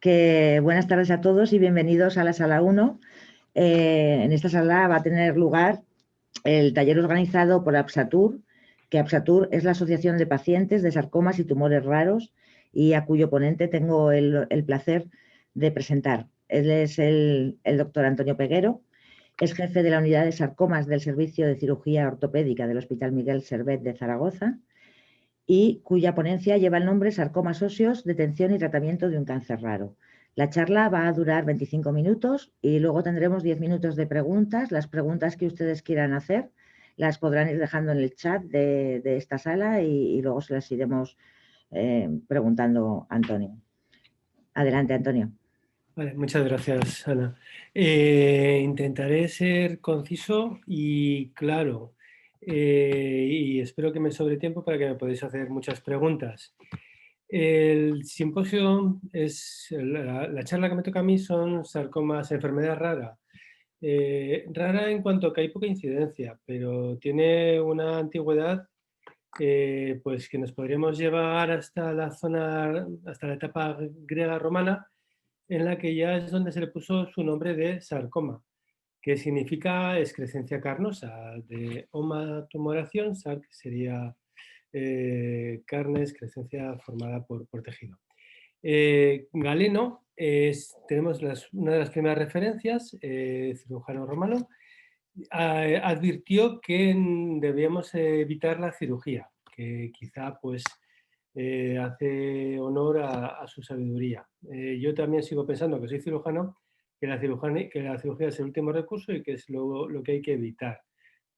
que buenas tardes a todos y bienvenidos a la sala 1. En esta sala va a tener lugar el taller organizado por Apsatur, que Apsatur es la Asociación de Pacientes de Sarcomas y Tumores Raros y a cuyo ponente tengo el placer de presentar. Él es el doctor Antonio Peguero, es jefe de la unidad de sarcomas del Servicio de Cirugía Ortopédica del Hospital Miguel Servet de Zaragoza y cuya ponencia lleva el nombre Sarcomas óseos, detención y tratamiento de un cáncer raro. La charla va a durar 25 minutos y luego tendremos 10 minutos de preguntas. Las preguntas que ustedes quieran hacer las podrán ir dejando en el chat de esta sala y luego se las iremos preguntando a Antonio. Adelante, Antonio. Vale, muchas gracias, Ana. Intentaré ser conciso y claro, y espero que me sobre tiempo para que me podáis hacer muchas preguntas. El simposio la charla que me toca a mí son sarcomas, enfermedad rara. Rara en cuanto a que hay poca incidencia, pero tiene una antigüedad pues que nos podríamos llevar hasta la zona, hasta la etapa griega romana, en la que ya es donde se le puso su nombre de sarcoma, que significa excrescencia carnosa, de oma tumoración, sar, que sería carne, excrescencia formada por tejido. Galeno, tenemos una de las primeras referencias, cirujano romano, advirtió que debíamos evitar la cirugía, que quizá pues hace honor a su sabiduría. Yo también sigo pensando, que soy cirujano, que la cirugía es el último recurso y que es lo que hay que evitar.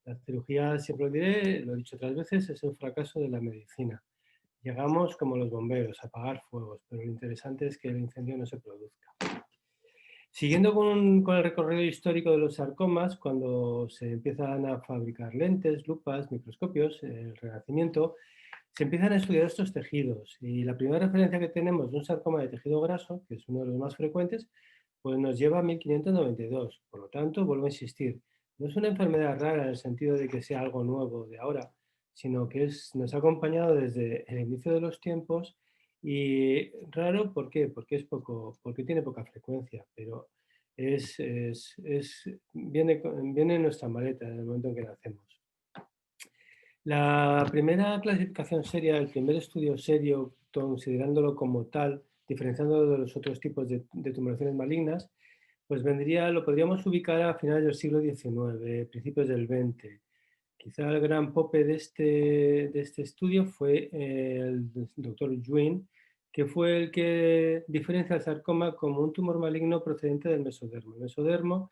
La cirugía, siempre lo diré, lo he dicho otras veces, es un fracaso de la medicina. Llegamos como los bomberos a apagar fuegos, pero lo interesante es que el incendio no se produzca. Siguiendo con el recorrido histórico de los sarcomas, cuando se empiezan a fabricar lentes, lupas, microscopios, el Renacimiento, se empiezan a estudiar estos tejidos. Y la primera referencia que tenemos de un sarcoma de tejido graso, que es uno de los más frecuentes, pues nos lleva a 1592. Por lo tanto, vuelvo a insistir, no es una enfermedad rara en el sentido de que sea algo nuevo de ahora, sino que nos ha acompañado desde el inicio de los tiempos. Y raro, ¿por qué? Porque tiene poca frecuencia, pero viene en nuestra maleta en el momento en que nacemos. La primera clasificación seria, el primer estudio serio, considerándolo como tal, diferenciándolo de los otros tipos de tumoraciones malignas, pues lo podríamos ubicar a finales del siglo XIX, principios del XX. Quizá el gran pope de este estudio fue el doctor Juin, que fue el que diferencia el sarcoma como un tumor maligno procedente del mesodermo. El mesodermo,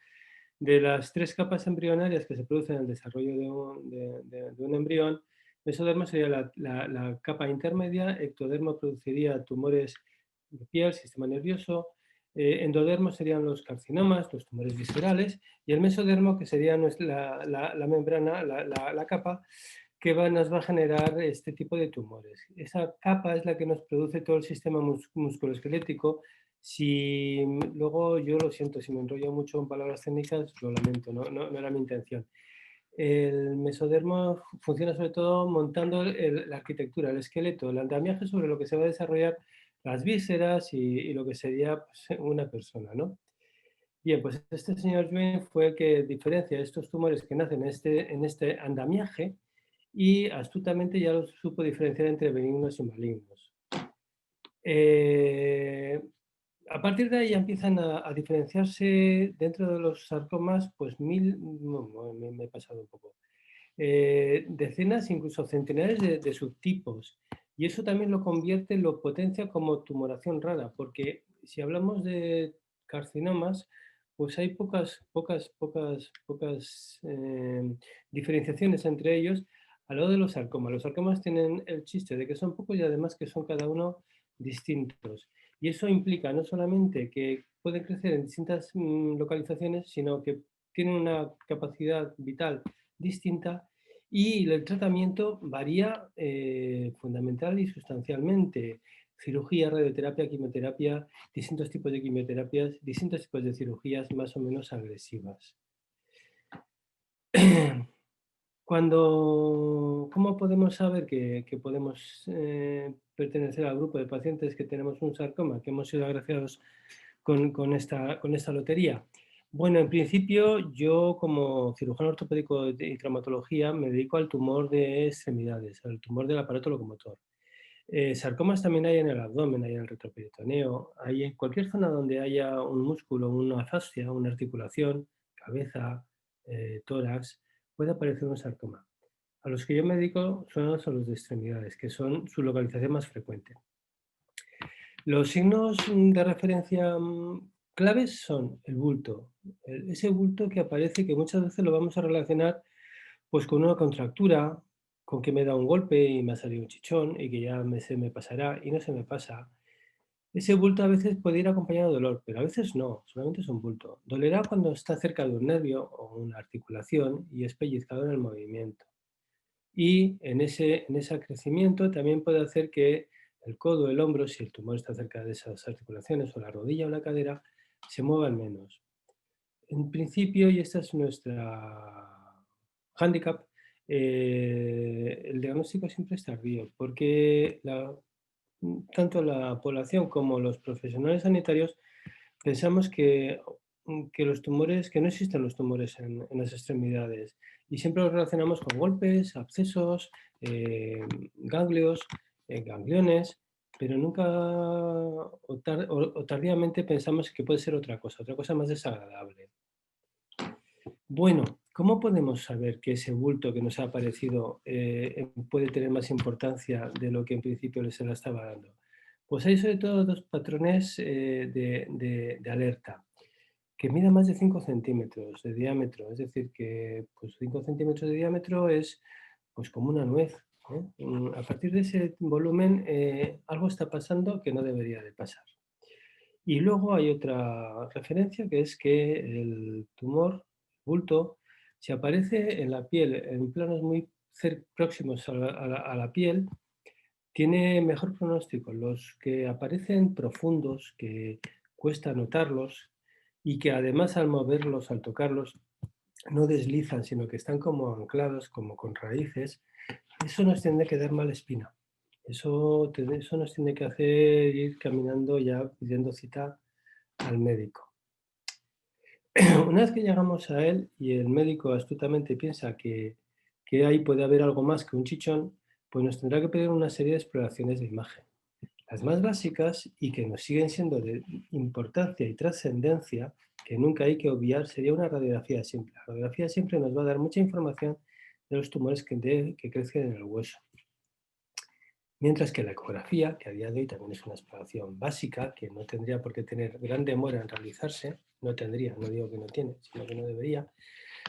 de las 3 capas embrionarias que se producen en el desarrollo de un embrión, mesodermo sería la capa intermedia, ectodermo produciría tumores de piel, sistema nervioso, endodermo serían los carcinomas, los tumores viscerales, y el mesodermo, que sería la membrana, la capa, que nos va a generar este tipo de tumores. Esa capa es la que nos produce todo el sistema musculoesquelético. Luego, yo lo siento, si me enrollo mucho en palabras técnicas, lo lamento, no era mi intención. El mesodermo funciona sobre todo montando la arquitectura, el esqueleto, el andamiaje sobre lo que se va a desarrollar las vísceras y lo que sería pues, una persona, ¿no? Bien, pues este señor Juin fue el que diferencia estos tumores que nacen en este andamiaje y astutamente ya lo supo diferenciar entre benignos y malignos. A partir de ahí ya empiezan a diferenciarse dentro de los sarcomas, pues me he pasado un poco, decenas, incluso centenares de subtipos. Y eso también lo potencia como tumoración rara, porque si hablamos de carcinomas, pues hay pocas diferenciaciones entre ellos al lado de los sarcomas. Los sarcomas tienen el chiste de que son pocos y además que son cada uno distintos. Y eso implica no solamente que pueden crecer en distintas localizaciones, sino que tienen una capacidad vital distinta y el tratamiento varía fundamental y sustancialmente. Cirugía, radioterapia, quimioterapia, distintos tipos de quimioterapias, distintos tipos de cirugías más o menos agresivas. ¿Cómo podemos saber que podemos pertenecer al grupo de pacientes que tenemos un sarcoma, que hemos sido agraciados con esta lotería? Bueno, en principio yo como cirujano ortopédico y traumatología me dedico al tumor de extremidades, al tumor del aparato locomotor. Sarcomas también hay en el abdomen, hay en el retroperitoneo, hay en cualquier zona donde haya un músculo, una fascia, una articulación, cabeza, tórax, puede aparecer un sarcoma. A los que yo me dedico son a los de extremidades, que son su localización más frecuente. Los signos de referencia claves son el bulto, ese bulto que aparece, que muchas veces lo vamos a relacionar pues con una contractura, con que me da un golpe y me ha salido un chichón y que ya se me pasará y no se me pasa. Ese bulto a veces puede ir acompañado de dolor, pero a veces no, solamente es un bulto. Dolerá cuando está cerca de un nervio o una articulación y es pellizcado en el movimiento. Y en ese crecimiento también puede hacer que el codo, el hombro, si el tumor está cerca de esas articulaciones, o la rodilla o la cadera, se muevan menos. En principio, y esta es nuestra hándicap, el diagnóstico siempre es tardío, porque tanto la población como los profesionales sanitarios pensamos que los tumores, que no existen los tumores en las extremidades, y siempre los relacionamos con golpes, abscesos, ganglios, gangliones, pero nunca o tardíamente pensamos que puede ser otra cosa más desagradable. Bueno, ¿cómo podemos saber que ese bulto que nos ha aparecido puede tener más importancia de lo que en principio se le estaba dando? Pues hay sobre todo dos patrones de alerta. Que mida más de 5 centímetros de diámetro, es decir, que pues 5 centímetros de diámetro es pues como una nuez. A partir de ese volumen algo está pasando que no debería de pasar. Y luego hay otra referencia que es que el tumor, bulto, si aparece en la piel en planos muy próximos a la piel, tiene mejor pronóstico. Los que aparecen profundos, que cuesta notarlos y que además al moverlos, al tocarlos, no deslizan, sino que están como anclados, como con raíces, eso nos tiene que dar mala espina. Eso nos tiene que hacer ir caminando ya pidiendo cita al médico. Una vez que llegamos a él y el médico astutamente piensa que ahí puede haber algo más que un chichón, pues nos tendrá que pedir una serie de exploraciones de imagen. Las más básicas y que nos siguen siendo de importancia y trascendencia, que nunca hay que obviar, sería una radiografía simple. La radiografía simple nos va a dar mucha información de los tumores que crecen en el hueso. Mientras que la ecografía, que a día de hoy también es una exploración básica, que no tendría por qué tener gran demora en realizarse, no tendría, no digo que no tiene, sino que no debería,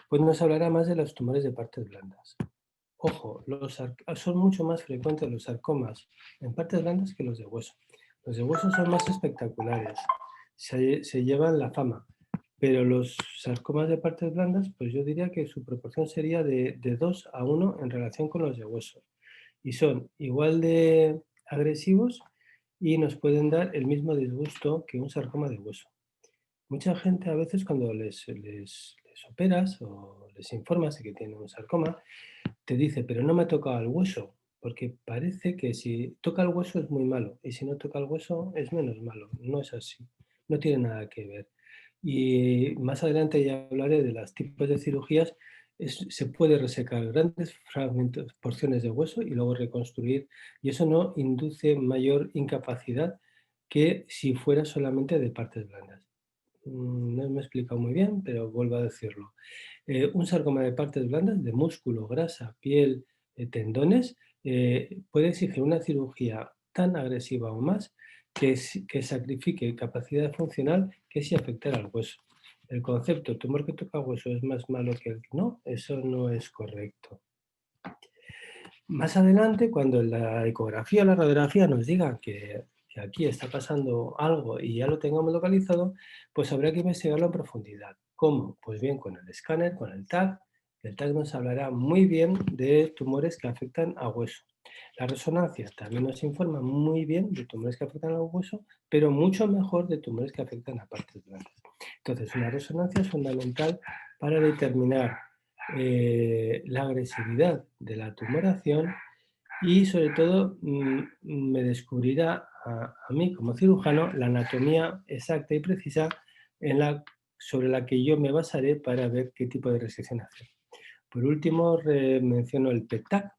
pues nos hablará más de los tumores de partes blandas. Ojo, son mucho más frecuentes los sarcomas en partes blandas que los de hueso. Los de hueso son más espectaculares, se llevan la fama, pero los sarcomas de partes blandas, pues yo diría que su proporción sería de 2 a 1 en relación con los de hueso. Y son igual de agresivos y nos pueden dar el mismo disgusto que un sarcoma de hueso. Mucha gente a veces cuando les operas o les informas de que tienen un sarcoma, te dice, pero no me ha tocado el hueso, porque parece que si toca el hueso es muy malo y si no toca el hueso es menos malo. No es así, no tiene nada que ver. Y más adelante ya hablaré de los tipos de cirugías. Se puede resecar grandes fragmentos, porciones de hueso y luego reconstruir, y eso no induce mayor incapacidad que si fuera solamente de partes blandas. No me he explicado muy bien, pero vuelvo a decirlo. Un sarcoma de partes blandas, de músculo, grasa, piel, tendones, puede exigir una cirugía tan agresiva o más que sacrifique capacidad funcional que si afectara al hueso. El concepto tumor que toca hueso es más malo que el que no, eso no es correcto. Más adelante, cuando la ecografía o la radiografía nos digan que aquí está pasando algo y ya lo tengamos localizado, pues habrá que investigarlo en profundidad. ¿Cómo? Pues bien, con el escáner, con el TAC. El TAC nos hablará muy bien de tumores que afectan a hueso. La resonancia también nos informa muy bien de tumores que afectan al hueso, pero mucho mejor de tumores que afectan a partes blandas. Entonces, una resonancia es fundamental para determinar la agresividad de la tumoración y sobre todo me descubrirá a mí como cirujano la anatomía exacta y precisa sobre la que yo me basaré para ver qué tipo de resección hacer. Por último, menciono el PET-TAC,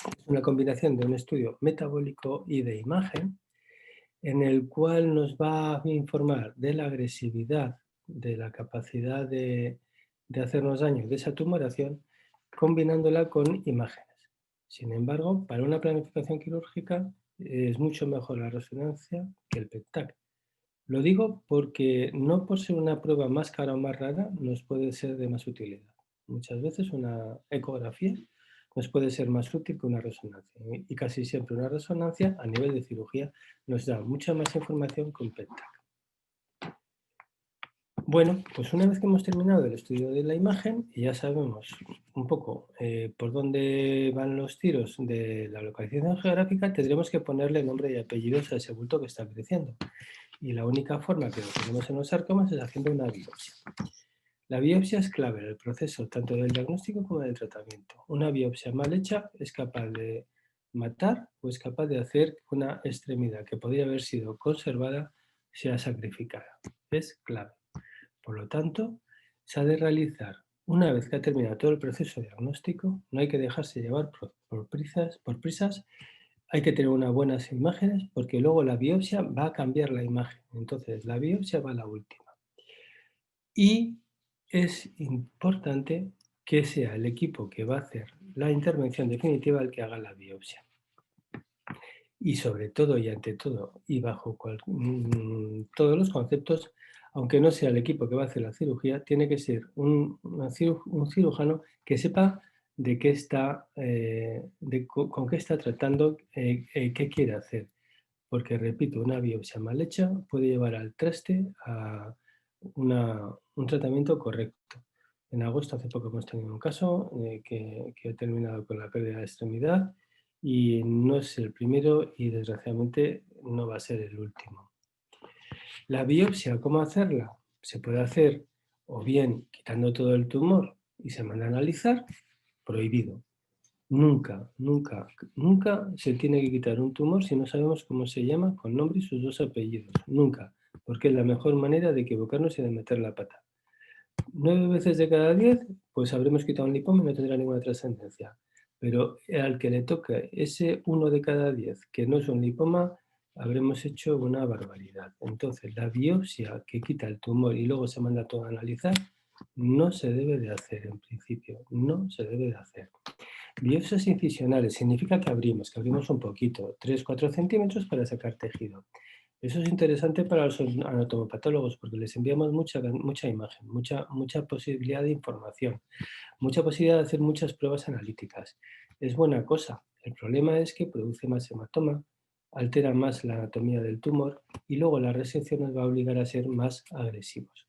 es una combinación de un estudio metabólico y de imagen en el cual nos va a informar de la agresividad, de la capacidad de hacernos daño de esa tumoración, combinándola con imágenes. Sin embargo, para una planificación quirúrgica es mucho mejor la resonancia que el PET-TAC. Lo digo porque no por ser una prueba más cara o más rara nos puede ser de más utilidad. Muchas veces una ecografía nos puede ser más útil que una resonancia y casi siempre una resonancia a nivel de cirugía nos da mucha más información que un PET-TAC. Bueno, pues una vez que hemos terminado el estudio de la imagen y ya sabemos un poco por dónde van los tiros de la localización geográfica, tendremos que ponerle nombre y apellidos a ese bulto que está creciendo. Y la única forma que lo tenemos en los sarcomas es haciendo una biopsia. La biopsia es clave en el proceso tanto del diagnóstico como del tratamiento. Una biopsia mal hecha es capaz de matar o es capaz de hacer que una extremidad que podría haber sido conservada sea sacrificada. Es clave. Por lo tanto, se ha de realizar una vez que ha terminado todo el proceso diagnóstico, no hay que dejarse llevar por prisas. Hay que tener unas buenas imágenes porque luego la biopsia va a cambiar la imagen. Entonces, la biopsia va a la última. Y es importante que sea el equipo que va a hacer la intervención definitiva el que haga la biopsia. Y sobre todo y ante todo y bajo todos los conceptos, aunque no sea el equipo que va a hacer la cirugía, tiene que ser un cirujano que sepa de qué está, con qué está tratando, qué quiere hacer. Porque, repito, una biopsia mal hecha puede llevar al traste a un tratamiento correcto. En agosto, hace poco, hemos tenido un caso que ha terminado con la pérdida de extremidad y no es el primero y, desgraciadamente, no va a ser el último. La biopsia, ¿cómo hacerla? Se puede hacer o bien quitando todo el tumor y se manda a analizar, prohibido. Nunca, nunca, nunca se tiene que quitar un tumor si no sabemos cómo se llama, con nombre y sus dos apellidos. Nunca, porque es la mejor manera de equivocarnos y de meter la pata. 9 veces de cada 10, pues habremos quitado un lipoma y no tendrá ninguna trascendencia. Pero al que le toque ese 1 de cada 10 que no es un lipoma, habremos hecho una barbaridad. Entonces, la biopsia que quita el tumor y luego se manda todo a analizar, no se debe de hacer en principio, no se debe de hacer. Biopsias incisionales significa que abrimos un poquito, 3-4 centímetros para sacar tejido. Eso es interesante para los anatomopatólogos porque les enviamos mucha imagen, mucha posibilidad de información, mucha posibilidad de hacer muchas pruebas analíticas. Es buena cosa. El problema es que produce más hematoma, altera más la anatomía del tumor y luego la resección nos va a obligar a ser más agresivos.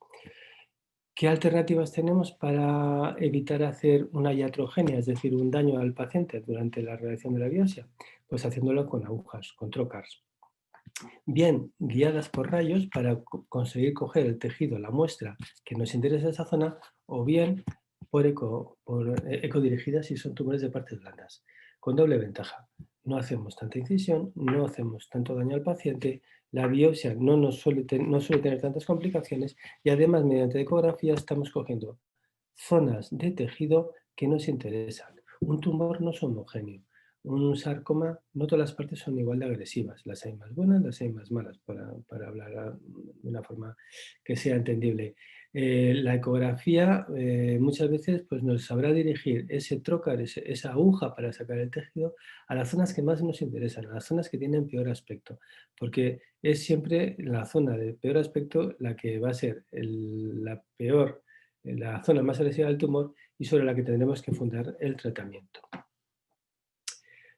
¿Qué alternativas tenemos para evitar hacer una iatrogenia, es decir, un daño al paciente durante la realización de la biopsia? Pues haciéndolo con agujas, con trocars. Bien guiadas por rayos para conseguir coger el tejido, la muestra que nos interesa esa zona, o bien por ecodirigidas si son tumores de partes blandas. Con doble ventaja. No hacemos tanta incisión, no hacemos tanto daño al paciente, la biopsia no suele tener tantas complicaciones y además mediante ecografía estamos cogiendo zonas de tejido que nos interesan. Un tumor no es homogéneo. Un sarcoma, no todas las partes son igual de agresivas. Las hay más buenas, las hay más malas, para hablar de una forma que sea entendible. La ecografía muchas veces pues, nos sabrá dirigir ese trocar, esa aguja para sacar el tejido a las zonas que más nos interesan, a las zonas que tienen peor aspecto, porque es siempre la zona de peor aspecto la que va a ser la zona más agresiva del tumor y sobre la que tendremos que fundar el tratamiento.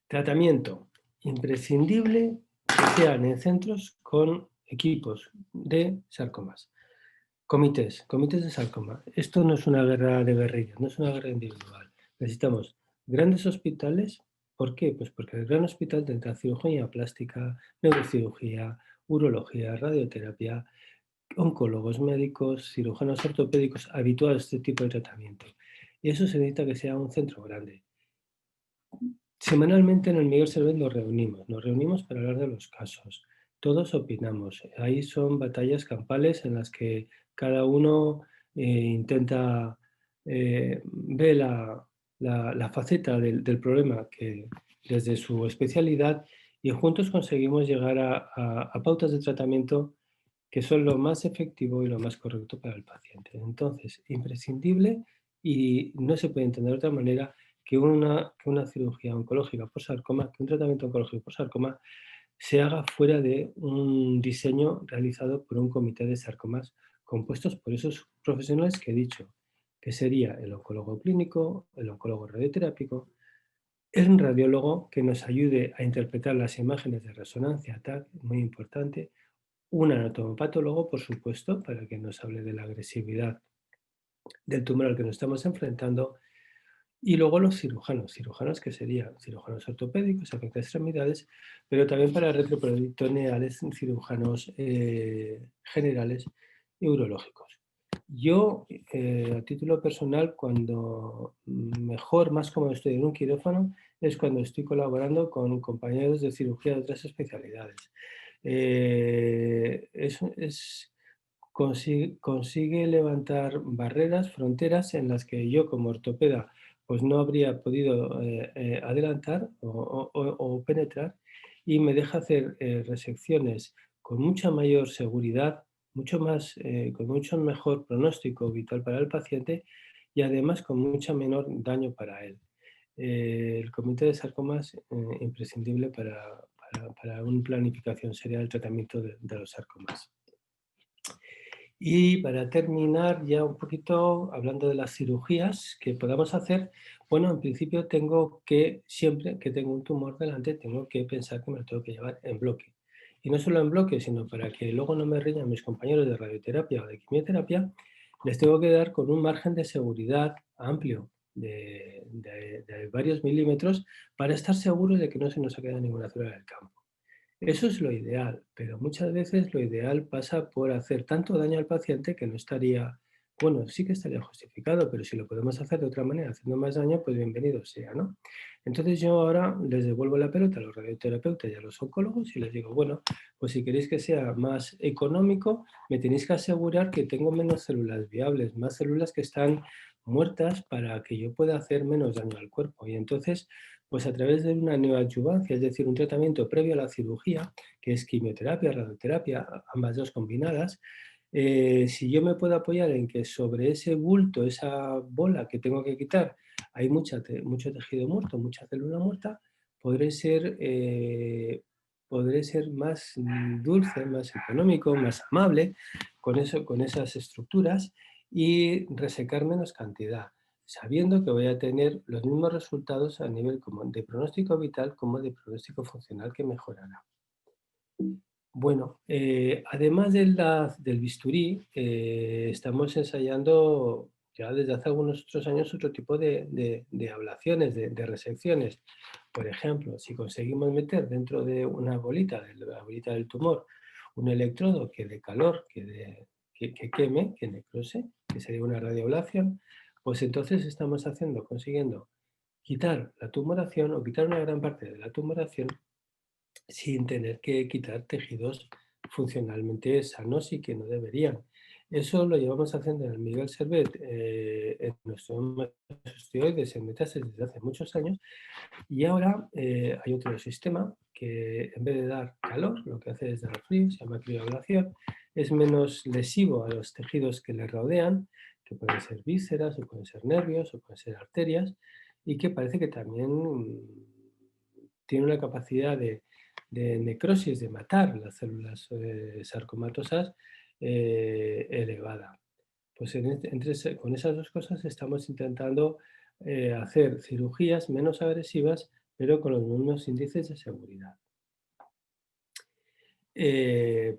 Tratamiento. Imprescindible que sean en centros con equipos de sarcomas. Comités de sarcoma. Esto no es una guerra de guerrillas, no es una guerra individual. Necesitamos grandes hospitales. ¿Por qué? Pues porque el gran hospital tendrá cirugía plástica, neurocirugía, urología, radioterapia, oncólogos médicos, cirujanos ortopédicos habituados a este tipo de tratamiento. Y eso se necesita que sea un centro grande. Semanalmente en el Miguel Servet nos reunimos para hablar de los casos. Todos opinamos. Ahí son batallas campales en las que cada uno intenta ver la faceta del problema que, desde su especialidad, y juntos conseguimos llegar a pautas de tratamiento que son lo más efectivo y lo más correcto para el paciente. Entonces, imprescindible, y no se puede entender de otra manera, que una cirugía oncológica por sarcoma, que un tratamiento oncológico por sarcoma se haga fuera de un diseño realizado por un comité de sarcomas compuestos por esos profesionales que he dicho, que sería el oncólogo clínico, el oncólogo radioterápico, el radiólogo que nos ayude a interpretar las imágenes de resonancia TAC, muy importante, un anatomopatólogo, por supuesto, para que nos hable de la agresividad del tumor al que nos estamos enfrentando, y luego los cirujanos que serían cirujanos ortopédicos, afecta extremidades, pero también para retroperitoneales, cirujanos generales y urológicos. Yo, a título personal, cuando mejor, más cómodo estoy en un quirófano, es cuando estoy colaborando con compañeros de cirugía de otras especialidades. Consigue levantar barreras, fronteras en las que yo como ortopeda pues no habría podido adelantar o penetrar, y me deja hacer resecciones con mucha mayor seguridad, con mucho mejor pronóstico vital para el paciente, y además con mucha menor daño para él. El comité de sarcomas imprescindible para una planificación seria del tratamiento de los sarcomas. Y para terminar ya un poquito hablando de las cirugías que podamos hacer, bueno, en principio tengo que, siempre que tengo un tumor delante, tengo que pensar que me lo tengo que llevar en bloque. Y no solo en bloque, sino para que luego no me riñan mis compañeros de radioterapia o de quimioterapia, les tengo que dar con un margen de seguridad amplio de varios milímetros para estar seguros de que no se nos ha quedado ninguna célula del campo. Eso es lo ideal, pero muchas veces lo ideal pasa por hacer tanto daño al paciente que no estaría, bueno, sí que estaría justificado, pero si lo podemos hacer de otra manera, haciendo más daño, pues bienvenido sea, ¿no? Entonces yo ahora les devuelvo la pelota a los radioterapeutas y a los oncólogos y les digo, bueno, pues si queréis que sea más económico, me tenéis que asegurar que tengo menos células viables, más células que están muertas para que yo pueda hacer menos daño al cuerpo. Y entonces, pues a través de una neoadjuvancia, es decir, un tratamiento previo a la cirugía, que es quimioterapia, radioterapia, ambas dos combinadas, si yo me puedo apoyar en que sobre ese bulto, esa bola que tengo que quitar, hay mucho tejido muerto, mucha célula muerta, podré ser, podré ser más dulce, más económico, más amable con esas estructuras, y resecar menos cantidad, sabiendo que voy a tener los mismos resultados a nivel como de pronóstico vital como de pronóstico funcional, que mejorará. Bueno, además del bisturí, estamos ensayando ya desde hace algunos otros años otro tipo de ablaciones, de resecciones. Por ejemplo, si conseguimos meter dentro de una bolita, de la bolita del tumor, un electrodo que dé calor, que queme, que necrose, que sería una radioablación, pues entonces estamos consiguiendo quitar la tumoración o quitar una gran parte de la tumoración sin tener que quitar tejidos funcionalmente sanos y que no deberían. Eso lo llevamos haciendo en el Miguel Servet, en nuestros osteoides en metástasis desde hace muchos años, y ahora hay otro sistema que, en vez de dar calor, lo que hace es dar frío, se llama crioablación, es menos lesivo a los tejidos que le rodean, que pueden ser vísceras, o pueden ser nervios, o pueden ser arterias, y que parece que también tiene una capacidad de necrosis, de matar las células sarcomatosas elevada. Pues con esas dos cosas estamos intentando hacer cirugías menos agresivas, pero con los mismos índices de seguridad.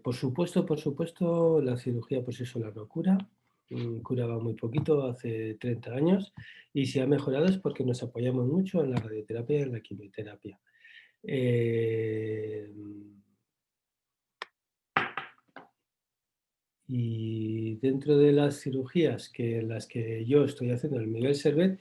Por supuesto, la cirugía por sí sola no cura. Curaba muy poquito hace 30 años, y si ha mejorado es porque nos apoyamos mucho en la radioterapia y en la quimioterapia. Y dentro de las cirugías en las que yo estoy haciendo el Miguel Servet,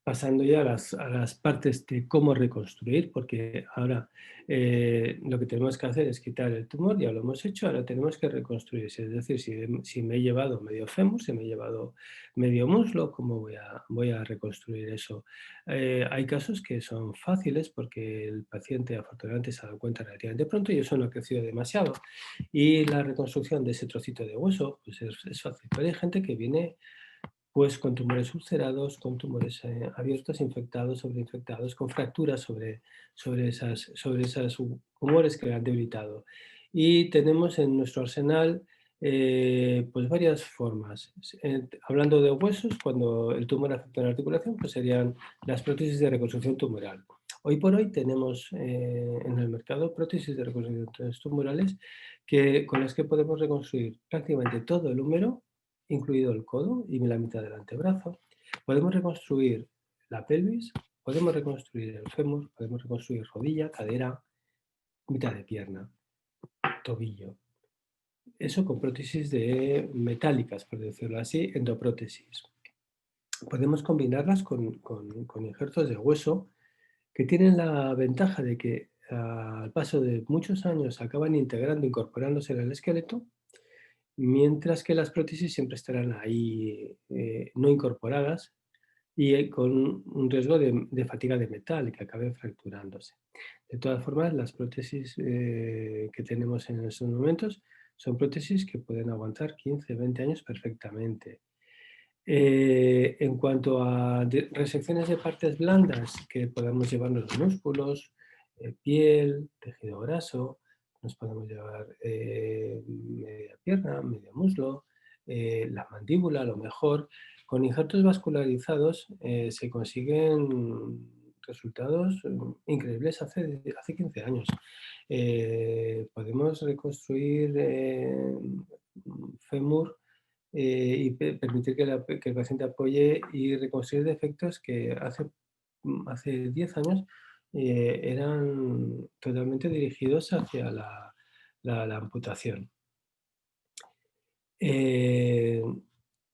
pasando ya a las partes de cómo reconstruir, porque ahora lo que tenemos que hacer es quitar el tumor, ya lo hemos hecho, ahora tenemos que reconstruir. Es decir, si me he llevado medio fémur, si me he llevado medio muslo, ¿cómo voy a reconstruir eso? Hay casos que son fáciles porque el paciente afortunadamente se ha dado cuenta relativamente pronto y eso no ha crecido demasiado. Y la reconstrucción de ese trocito de hueso pues es fácil. Pero hay gente que viene pues con tumores ulcerados, con tumores abiertos, infectados, sobreinfectados, con fracturas sobre esas tumores que han debilitado. Y tenemos en nuestro arsenal pues varias formas. Hablando de huesos, cuando el tumor afecta a la articulación, pues serían las prótesis de reconstrucción tumoral. Hoy por hoy tenemos en el mercado prótesis de reconstrucción tumorales con las que podemos reconstruir prácticamente todo el húmero, incluido el codo y la mitad del antebrazo. Podemos reconstruir la pelvis, podemos reconstruir el fémur, podemos reconstruir rodilla, cadera, mitad de pierna, tobillo. Eso con prótesis metálicas, por decirlo así, endoprótesis. Podemos combinarlas con injertos de hueso que tienen la ventaja de que al paso de muchos años acaban integrando, incorporándose en el esqueleto, mientras que las prótesis siempre estarán ahí no incorporadas y con un riesgo de fatiga de metal y que acabe fracturándose. De todas formas, las prótesis que tenemos en estos momentos son prótesis que pueden aguantar 15, 20 años perfectamente. En cuanto a resecciones de partes blandas que podemos llevarnos los músculos, piel, tejido graso, nos podemos llevar media pierna, medio muslo, la mandíbula, a lo mejor. Con injertos vascularizados se consiguen resultados increíbles hace 15 años. Podemos reconstruir fémur y permitir que el paciente apoye y reconstruir defectos que hace 10 años eran totalmente dirigidos hacia la amputación.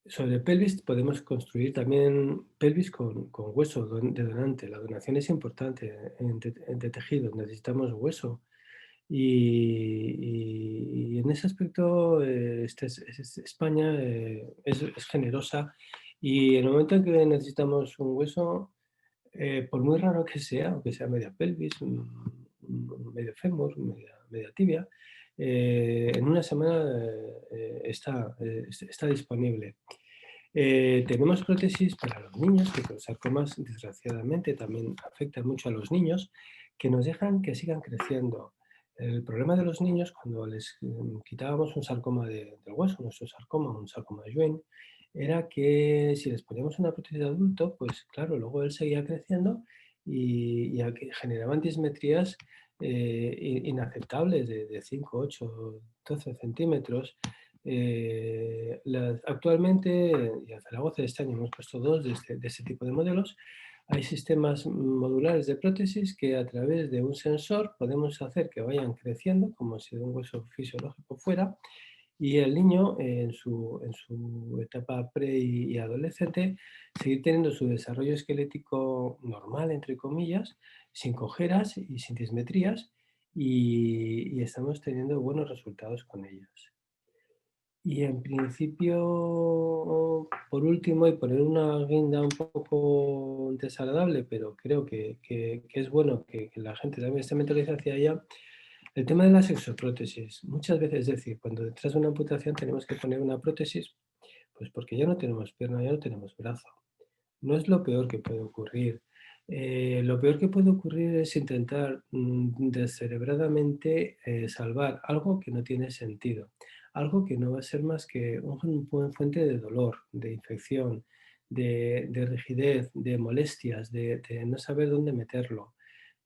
Sobre pelvis podemos construir también pelvis con hueso de donante. La donación es importante de tejido, necesitamos hueso. Y en ese aspecto España es generosa y en el momento en que necesitamos un hueso, por muy raro que sea, aunque sea media pelvis, medio fémur, media tibia, en una semana está disponible. Tenemos prótesis para los niños, que los sarcomas desgraciadamente también afectan mucho a los niños, que nos dejan que sigan creciendo. El problema de los niños, cuando les quitábamos un sarcoma del hueso, nuestro sarcoma, un sarcoma de Schwann, era que si les poníamos una prótesis de adulto, pues claro, luego él seguía creciendo y generaban dismetrías inaceptables de 5, 8, 12 centímetros. Actualmente, y en Zaragoza este año hemos puesto 2 de ese tipo de modelos. Hay sistemas modulares de prótesis que a través de un sensor podemos hacer que vayan creciendo como si de un hueso fisiológico fuera, y el niño en su etapa pre y adolescente seguir teniendo su desarrollo esquelético normal, entre comillas, sin cojeras y sin dismetrías, y estamos teniendo buenos resultados con ellos. Y en principio, por último, y poner una guinda un poco desagradable, pero creo que es bueno que la gente también esté mentalizada hacia allá, el tema de las exoprótesis. Muchas veces, es decir, cuando detrás de una amputación tenemos que poner una prótesis, pues porque ya no tenemos pierna, ya no tenemos brazo. No es lo peor que puede ocurrir. Lo peor que puede ocurrir es intentar descerebradamente salvar algo que no tiene sentido, algo que no va a ser más que una fuente de dolor, de infección, de rigidez, de molestias, de no saber dónde meterlo.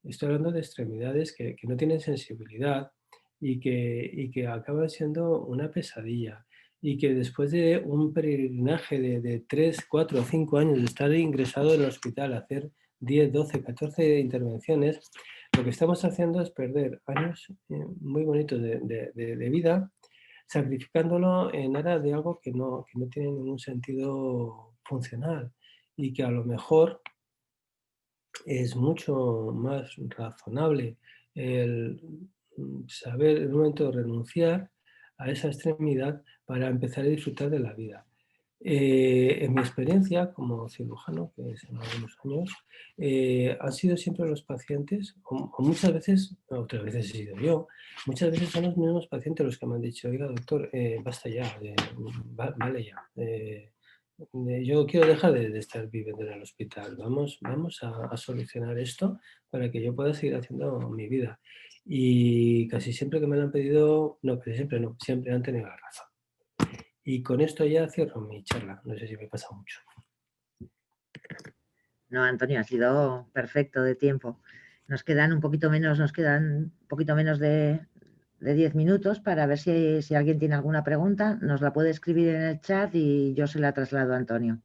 Estoy hablando de extremidades que no tienen sensibilidad y que acaban siendo una pesadilla y que después de un peregrinaje de 3, 4 o 5 años de estar ingresado en el hospital, hacer 10, 12, 14 intervenciones, lo que estamos haciendo es perder años muy bonitos de vida sacrificándolo en aras de algo que no tiene ningún sentido funcional y que a lo mejor es mucho más razonable el saber en un momento renunciar a esa extremidad para empezar a disfrutar de la vida. En mi experiencia como cirujano, que es en algunos años, han sido siempre los pacientes, o muchas veces, otras veces he sido yo, muchas veces son los mismos pacientes los que me han dicho, oiga doctor, basta ya, vale ya, yo quiero dejar de estar viviendo en el hospital, vamos a solucionar esto para que yo pueda seguir haciendo mi vida. Y casi siempre que me lo han pedido, no, casi siempre no, siempre han tenido la razón. Y con esto ya cierro mi charla. No sé si me pasa mucho. No, Antonio, ha sido perfecto de tiempo. Nos quedan un poquito menos, de 10 minutos para ver si alguien tiene alguna pregunta. Nos la puede escribir en el chat y yo se la traslado a Antonio.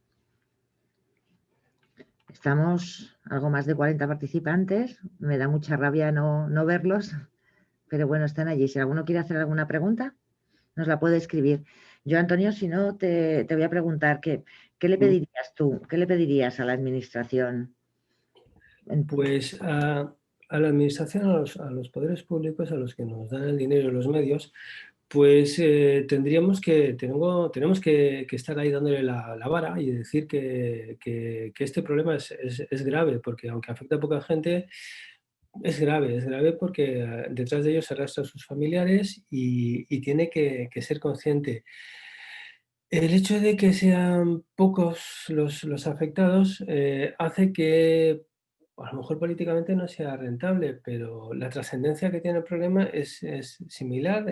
Estamos algo más de 40 participantes. Me da mucha rabia no verlos, pero bueno, están allí. Si alguno quiere hacer alguna pregunta, nos la puede escribir. Yo, Antonio, si no, te voy a preguntar, ¿qué le pedirías tú? ¿Qué le pedirías a la administración? Pues a la administración, a los poderes públicos, a los que nos dan el dinero y los medios, pues tenemos que estar ahí dándole la vara y decir que este problema es grave, porque aunque afecta a poca gente, es grave porque detrás de ellos se arrastran sus familiares y tiene que ser consciente. El hecho de que sean pocos los afectados hace que a lo mejor políticamente no sea rentable, pero la trascendencia que tiene el problema es similar,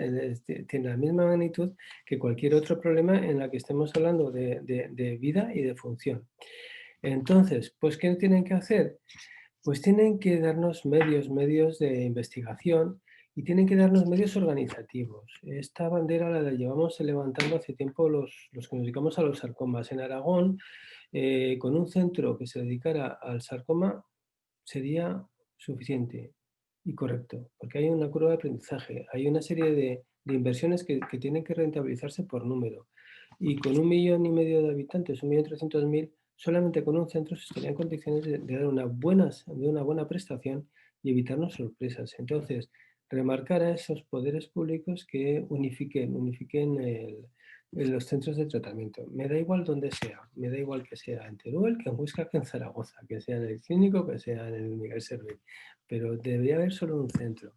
tiene la misma magnitud que cualquier otro problema en la que estemos hablando de vida y de función. Entonces, pues, ¿qué tienen que hacer? Pues tienen que darnos medios de investigación y tienen que darnos medios organizativos. Esta bandera la llevamos levantando hace tiempo los que nos dedicamos a los sarcomas. En Aragón, con un centro que se dedicara al sarcoma sería suficiente y correcto, porque hay una curva de aprendizaje, hay una serie de inversiones que tienen que rentabilizarse por número. Y con 1,5 millones de habitantes, 1.300.000, solamente con un centro se estaría en condiciones de dar una buena prestación y evitarnos sorpresas. Entonces, remarcar a esos poderes públicos que unifiquen los centros de tratamiento. Me da igual donde sea, me da igual que sea en Teruel, que en Huesca, que en Zaragoza, que sea en el Clínico, que sea en el Miguel Servet, pero debería haber solo un centro.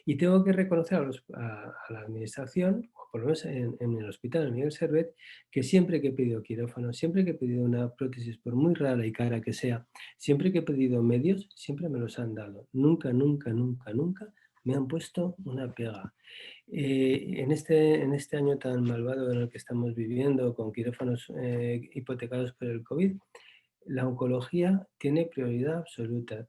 Y tengo que reconocer a la administración, o por lo menos en el hospital, en el Miguel Servet, que siempre que he pedido quirófano, siempre que he pedido una prótesis, por muy rara y cara que sea, siempre que he pedido medios, siempre me los han dado. Nunca me han puesto una pega. En este año tan malvado en el que estamos viviendo, con quirófanos hipotecados por el COVID, la oncología tiene prioridad absoluta.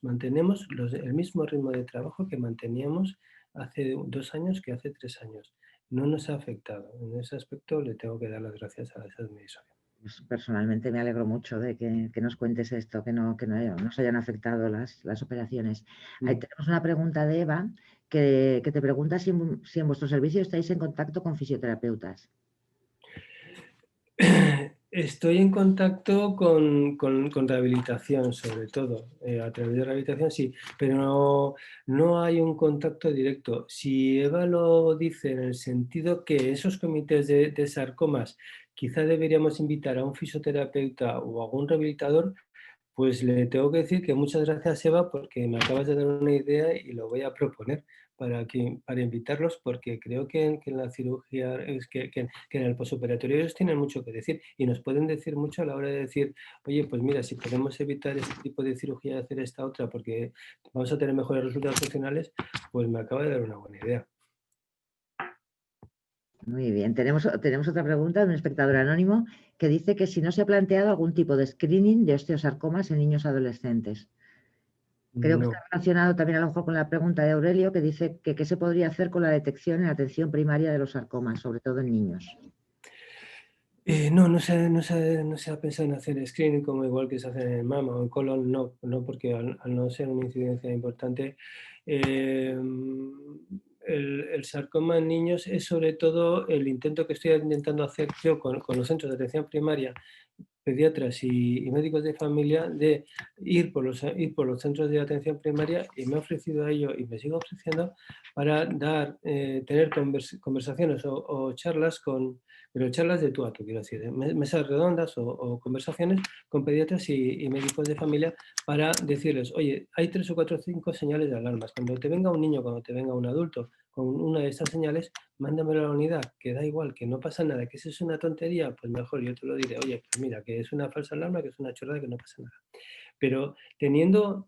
Mantenemos el mismo ritmo de trabajo que manteníamos hace 2 años que hace 3 años. No nos ha afectado. En ese aspecto le tengo que dar las gracias a esa administración. Pues personalmente me alegro mucho de que nos cuentes esto, que no nos hayan afectado las operaciones. Ahí tenemos una pregunta de Eva que te pregunta si en vuestro servicio estáis en contacto con fisioterapeutas. Estoy en contacto con rehabilitación, sobre todo. A través de rehabilitación sí, pero no hay un contacto directo. Si Eva lo dice en el sentido que esos comités de sarcomas quizá deberíamos invitar a un fisioterapeuta o a un rehabilitador, pues le tengo que decir que muchas gracias, Eva, porque me acabas de dar una idea y lo voy a proponer para invitarlos, porque creo que en la cirugía, que en el posoperatorio ellos tienen mucho que decir y nos pueden decir mucho a la hora de decir, oye, pues mira, si podemos evitar este tipo de cirugía y hacer esta otra porque vamos a tener mejores resultados funcionales, pues me acaba de dar una buena idea. Muy bien, tenemos otra pregunta de un espectador anónimo que dice que si no se ha planteado algún tipo de screening de osteosarcomas en niños adolescentes. Creo que No. está relacionado también a lo mejor con la pregunta de Aurelio, que dice que qué se podría hacer con la detección y la atención primaria de los sarcomas, sobre todo en niños. No se ha pensado en hacer screening como igual que se hace en mama o en colon, no porque al no ser una incidencia importante, el sarcoma en niños es sobre todo el intento que estoy intentando hacer yo con los centros de atención primaria, pediatras y médicos de familia, de ir por los centros de atención primaria, y me he ofrecido a ello y me sigo ofreciendo para tener conversaciones o charlas pero charlas de tú a tú, quiero decir, mesas redondas o conversaciones con pediatras y médicos de familia para decirles, oye, hay 3 o 4 o 5 señales de alarmas. Cuando te venga un niño, cuando te venga un adulto con una de estas señales, mándamelo a la unidad, que da igual, que no pasa nada, que si es una tontería, pues mejor yo te lo diré, oye, pues mira, que es una falsa alarma, que es una chorrada, que no pasa nada. Pero teniendo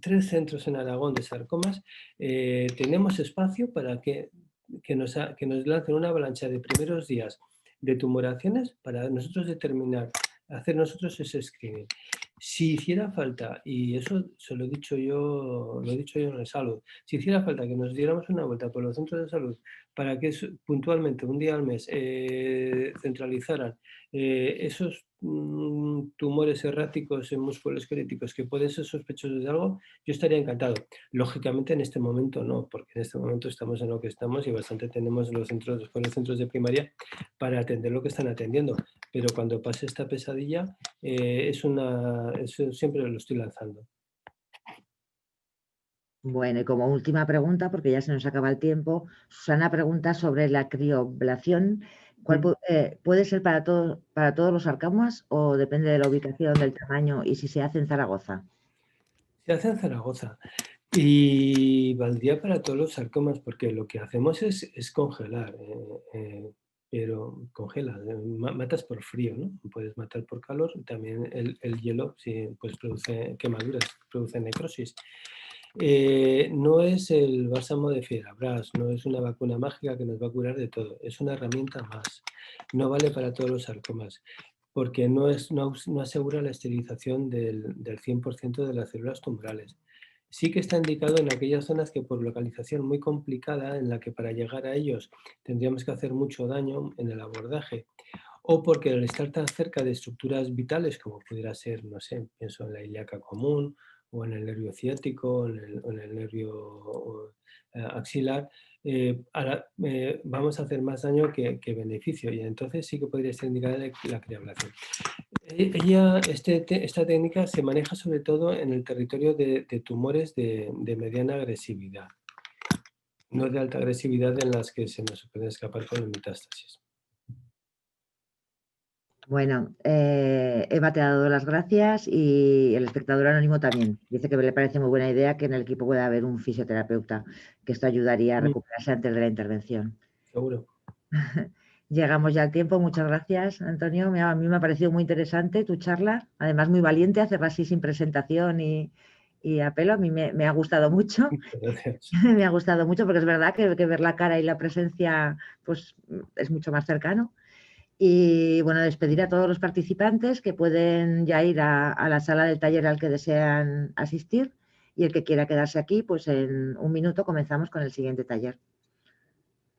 3 centros en Aragón de sarcomas, tenemos espacio para que nos lancen una avalancha de primeros días de tumoraciones para nosotros determinar, hacer nosotros ese screening. Si hiciera falta, y eso se lo he dicho yo en el salud, si hiciera falta que nos diéramos una vuelta por los centros de salud para que puntualmente un día al mes centralizaran esos tumores erráticos en musculoesqueléticos que pueden ser sospechosos de algo, yo estaría encantado. Lógicamente en este momento no, porque en este momento estamos en lo que estamos y bastante tenemos los centros de primaria para atender lo que están atendiendo. Pero cuando pase esta pesadilla, eso siempre lo estoy lanzando. Bueno, y como última pregunta, porque ya se nos acaba el tiempo, Susana pregunta sobre la crioblación. ¿Puede ser para todos los sarcomas o depende de la ubicación, del tamaño y si se hace en Zaragoza? Se hace en Zaragoza y valdría para todos los sarcomas porque lo que hacemos es congelar, pero congelas, matas por frío, ¿no? Puedes matar por calor, también el hielo pues produce quemaduras, produce necrosis. No es el bálsamo de Fierabras, no es una vacuna mágica que nos va a curar de todo, es una herramienta más. No vale para todos los sarcomas, porque no asegura la esterilización del 100% de las células tumorales. Sí que está indicado en aquellas zonas que por localización muy complicada, en la que para llegar a ellos tendríamos que hacer mucho daño en el abordaje, o porque al estar tan cerca de estructuras vitales como pudiera ser, no sé, pienso en la ilíaca común o en el nervio ciático o en el nervio axilar, vamos a hacer más daño que beneficio, y entonces sí que podría estar indicada la criablación. Esta técnica se maneja sobre todo en el territorio de tumores de mediana agresividad, no de alta agresividad en las que se nos puede escapar con el metástasis. Bueno, Eva te ha dado las gracias y el espectador anónimo también. Dice que le parece muy buena idea que en el equipo pueda haber un fisioterapeuta, que esto ayudaría a recuperarse antes de la intervención. Seguro. Llegamos ya al tiempo. Muchas gracias, Antonio. A mí me ha parecido muy interesante tu charla, además muy valiente, hacerla así sin presentación y a pelo. A mí me ha gustado mucho. Gracias. Me ha gustado mucho porque es verdad que ver la cara y la presencia pues, es mucho más cercano. Y bueno, despedir a todos los participantes que pueden ya ir a la sala del taller al que desean asistir, y el que quiera quedarse aquí, pues en un minuto comenzamos con el siguiente taller.